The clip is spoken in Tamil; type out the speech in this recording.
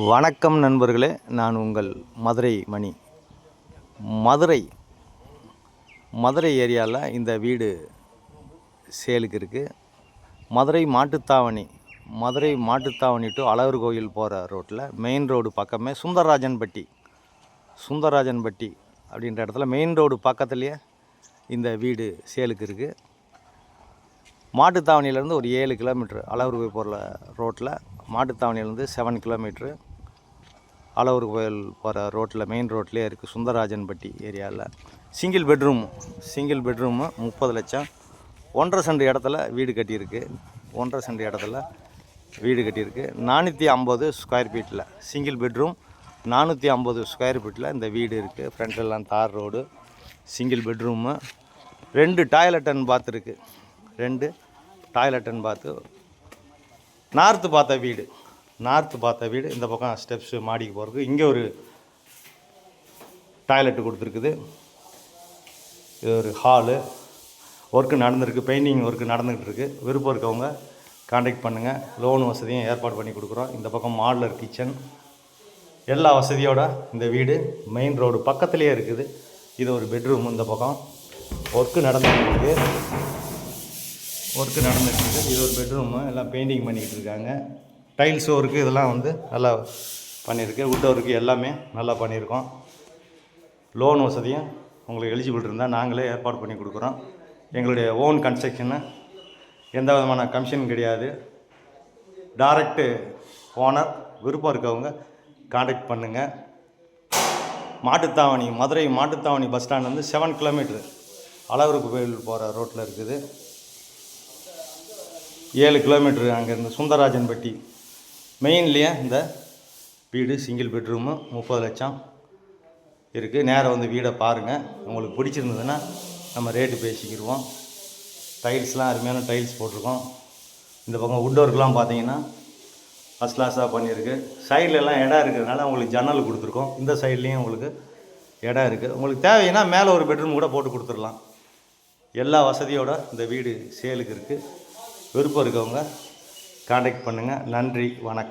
வணக்கம் நண்பர்களே, நான் உங்கள் மதுரை மணி. மதுரை ஏரியாவில் இந்த வீடு சேலுக்கு இருக்குது. மதுரை மாட்டுத்தாவணி டு அழகர் கோயில் போகிற ரோட்டில் மெயின் ரோடு பக்கமே சுந்தரராஜன்பட்டி அப்படின்ற இடத்துல மெயின் ரோடு பக்கத்துலேயே இந்த வீடு சேலுக்கு இருக்குது. மாட்டுத்தாவணியிலேருந்து ஒரு 7 கிலோமீட்ரு அழகர் கோயில் போகிற ரோட்டில், மாட்டுத்தாவணியிலேருந்து 7 கிலோமீட்ரு அழகர் கோயில் போகிற ரோட்டில் மெயின் ரோட்லேயே இருக்குது. சுந்தரராஜன்பட்டி ஏரியாவில் சிங்கிள் பெட்ரூமு 30 லட்சம். 1.5 சென்ட் இடத்துல வீடு கட்டியிருக்கு. 450 ஸ்கொயர் ஃபீட்டில் சிங்கிள் பெட்ரூம், 450 ஸ்கொயர் ஃபீட்டில் இந்த வீடு இருக்குது. ஃப்ரண்ட்லாம் tar road, single bedroom, 2 toilet and bath இருக்குது. 2 டாய்லெட் அண்ட் பாத்து. நார்த்து பார்த்த வீடு. இந்த பக்கம் ஸ்டெப்ஸு மாடிக்கு போகிறதுக்கு இங்கே ஒரு டாய்லெட்டு கொடுத்துருக்குது. இது ஒரு ஹாலு. ஒர்க்கு நடந்துருக்கு, பெயிண்டிங் ஒர்க்கு நடந்துக்கிட்டு இருக்குது. விருப்பம் இருக்கவங்க காண்டாக்ட் பண்ணுங்கள். லோன் வசதியும் ஏற்பாடு பண்ணி கொடுக்குறோம். இந்த பக்கம் மாடுலர் கிச்சன், எல்லா வசதியோட இந்த வீடு மெயின் ரோடு பக்கத்துலேயே இருக்குது. இது ஒரு பெட்ரூம். இந்த பக்கம் ஒர்க்கு நடந்துருக்கு. இது ஒரு பெட்ரூமு. எல்லாம் பெயிண்டிங் பண்ணிக்கிட்டு இருக்காங்க. டைல்ஸ் ஒர்க்கு இதெல்லாம் நல்லா பண்ணியிருக்கு. வுட் ஒர்க்கு எல்லாமே நல்லா பண்ணியிருக்கோம். லோன் வசதியும் உங்களுக்கு எலிஜிபிள் இருந்தால் நாங்களே ஏற்பாடு பண்ணி கொடுக்குறோம். எங்களுடைய ஓன் கன்ஸ்ட்ரக்ஷனு, எந்த விதமான கமிஷன் கிடையாது. Direct owner. விருப்பம் இருக்கவங்க காண்டாக்ட் பண்ணுங்கள். Madurai Mattuthavani bus stand 7 kilometre Alagar Koil போகிற ரோட்டில் இருக்குது. 7 கிலோமீட்ரு அங்கேருந்து சுந்தரராஜன்பட்டி மெயின்லேயே இந்த வீடு சிங்கிள் பெட்ரூமு 30 லட்சம் இருக்குது. நேராக வீடை பாருங்கள். உங்களுக்கு பிடிச்சிருந்ததுன்னா நம்ம ரேட்டு பேசிக்கிடுவோம். டைல்ஸ்லாம் அருமையான டைல்ஸ் போட்டிருக்கோம். இந்த பக்கம் வுட் ஒர்க்லாம் பார்த்தீங்கன்னா ஃபஸ்ட் கிளாஸாக பண்ணியிருக்கு. சைட்லலாம் இடம் இருக்கிறதுனால உங்களுக்கு ஜன்னல் கொடுத்துருக்கோம். இந்த சைட்லேயும் உங்களுக்கு இடம் இருக்குது. உங்களுக்கு தேவைன்னா மேலே ஒரு பெட்ரூம் கூட போட்டு கொடுத்துடலாம். எல்லா வசதியோடு இந்த வீடு சேலுக்கு இருக்குது. விருப்பம் இருக்கவங்க காண்டாக்ட் பண்ணுங்கள். நன்றி, வணக்கம்.